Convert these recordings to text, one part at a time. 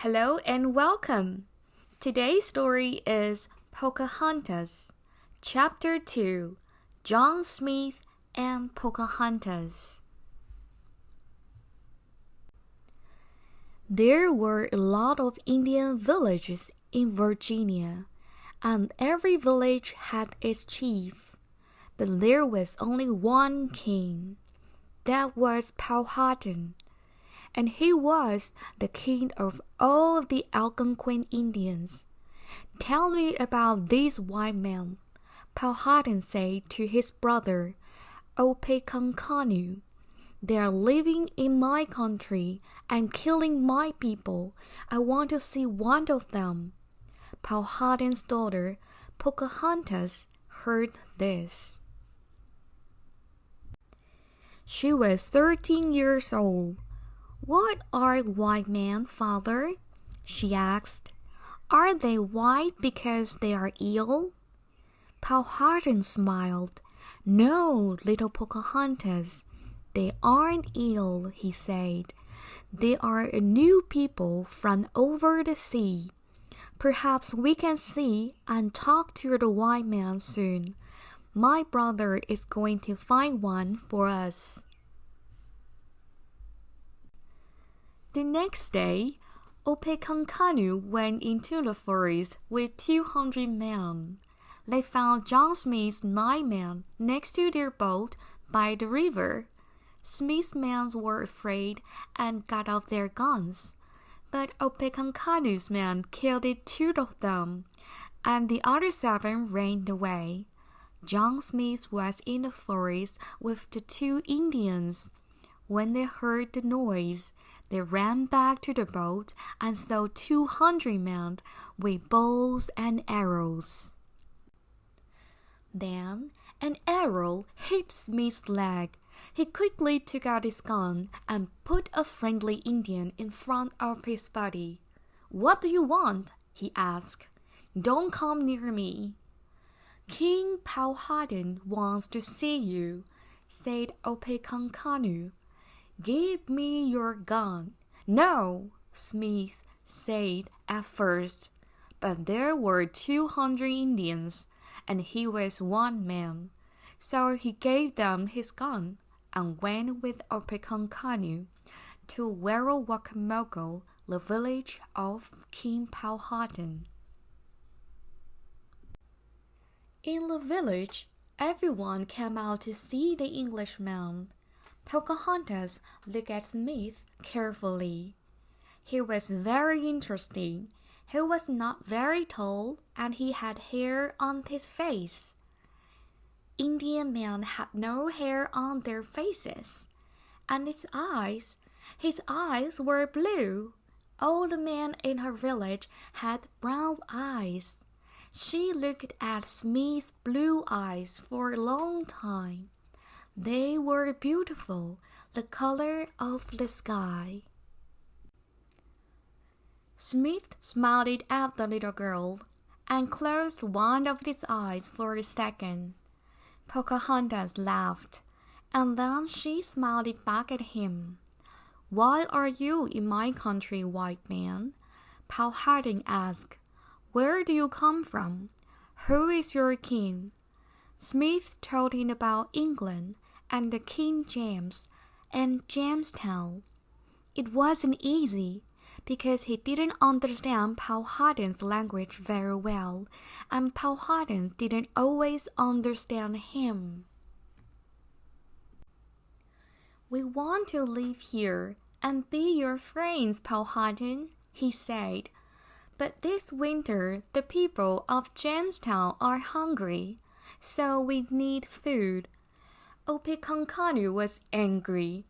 Hello and welcome. Today's story is Pocahontas, Chapter 2, John Smith and Pocahontas. There were a lot of Indian villages in Virginia, and every village had its chief. But there was only one king. That was Powhatan, and he was the king of all the Algonquin Indians. "Tell me about these white men," Powhatan said to his brother, Opechancanough. "They are living in my country and killing my people. I want to see one of them." Powhatan's daughter, Pocahontas, heard this. She was 13 years old. "What are white men, father?" she asked. "Are they white because they are ill?" Powhatan smiled. "No, little Pocahontas, they aren't ill," he said. "They are a new people from over the sea. Perhaps we can see and talk to the white man soon. My brother is going to find one for us." The next day, Opechancanough went into the forest with 200 men. They found John Smith's 9 men next to their boat by the river. Smith's men were afraid and got off their guns, but Opechancanoug's men killed 2 of them, and the other 7 ran away. John Smith was in the forest with the 2 Indians. When they heard the noise, they ran back to the boat and saw 200 men with bows and arrows. Then an arrow hit Smith's leg. He quickly took out his gun and put a friendly Indian in front of his body. "What do you want?" he asked. "Don't come near me." "King Powhatan wants to see you," said Opechancanough. "Give me your gun." "No," Smith said at first, but there were 200 Indians, and he was one man. So he gave them his gun and went with Opechancanough to Werowocomoco, the village of King Powhatan. In the village, everyone came out to see the Englishman. Pocahontas looked at Smith carefully. He was very interesting. He was not very tall, and he had hair on his face. Indian men had no hair on their faces, and his eyes were blue. All the men in her village had brown eyes. She looked at Smith's blue eyes for a long time. They were beautiful, the color of the sky. Smith smiled at the little girl and closed one of his eyes for a second. Pocahontas laughed, and then she smiled back at him. "Why are you in my country, white man?" Powhatan asked. "Where do you come from? Who is your king?" Smith told him about England and the King James and Jamestown. It wasn't easy, because he didn't understand Powhatan's language very well, and Powhatan didn't always understand him. "We want to live here and be your friends, Powhatan," he said. "But this winter the people of Jamestown are hungry, so we need food." Opechancanough was angry.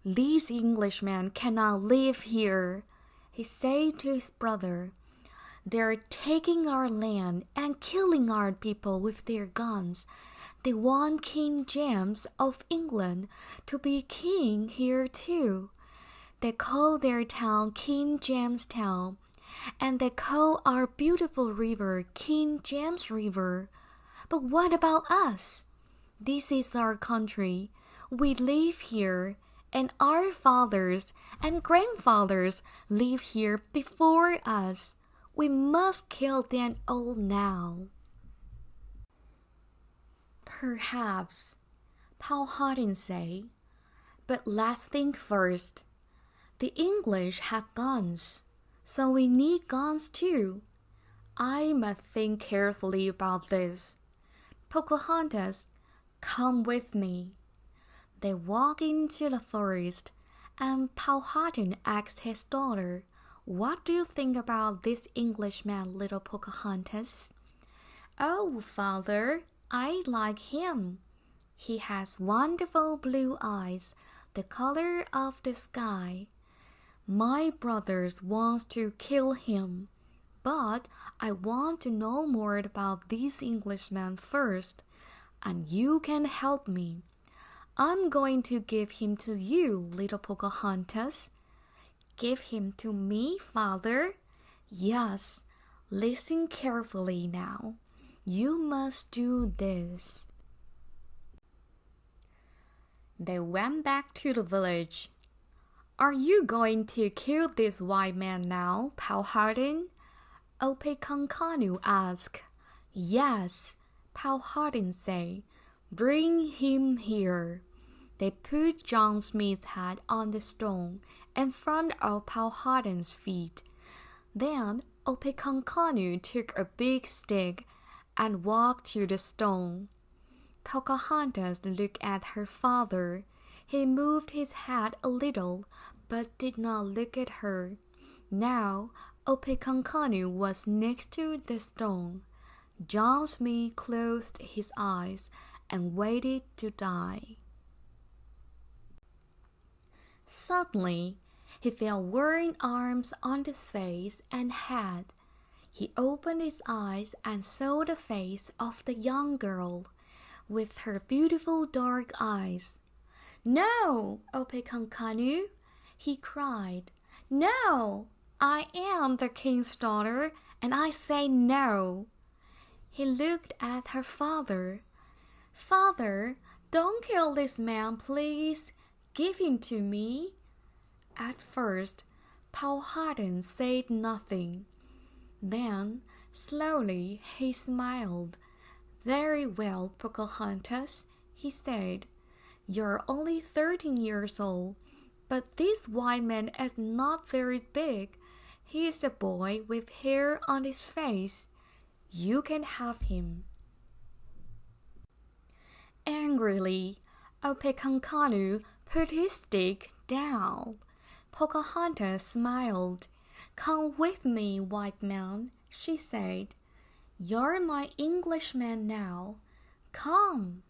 "These Englishmen cannot live here," he said to his brother. "They're taking our land and killing our people with their guns. They want King James of England to be king here too. They call their town King Jamestown, and they call our beautiful river King James River. But what about us? This is our country. We live here, and our fathers and grandfathers lived here before us. We must kill them all now. Perhaps, Powhatan said, but let's think first. The English have guns, so we need guns too. I must think carefully about this. Pocahontas, come with me. They walked into the forest, and Powhatan asked his daughter, "What do you think about this Englishman, little Pocahontas?" "Oh, father, I like him. He has wonderful blue eyes, the color of the sky. My brothers want to kill him, but I want to know more about this Englishman first, and you can help me. I'm going to give him to you, little Pocahontas." "Give him to me, father?" "Yes. Listen carefully now. You must do this." They went back to the village. "Are you going to kill this white man now, Powhatan?" Opechancanough asked. "Yes," Powhatan said. "Bring him here." They put John Smith's head on the stone in front of Powhatan's feet. Then Opechancanough took a big stick and walked to the stone. Pocahontas looked at her father. He moved his head a little, but did not look at her. Now Opechancanough was next to the stone. John Smith closed his eyes and waited to die. Suddenly, he felt warm arms on his face and head. He opened his eyes and saw the face of the young girl, with her beautiful dark eyes. "No, Opechancanough," he cried. "No, I am the king's daughter, and I say no." He looked at her father. "Father, don't kill this man, please. Give him to me." At first, Powhatan said nothing. Then, slowly, he smiled. "Very well, Pocahontas," he said. "You're only 13 years old, but this white man is not very big. He is a boy with hair on his face. You can have him." Angrily, Opechancanough put his stick down. Pocahontas smiled. "Come with me, white man," she said. "You're my Englishman now. Come."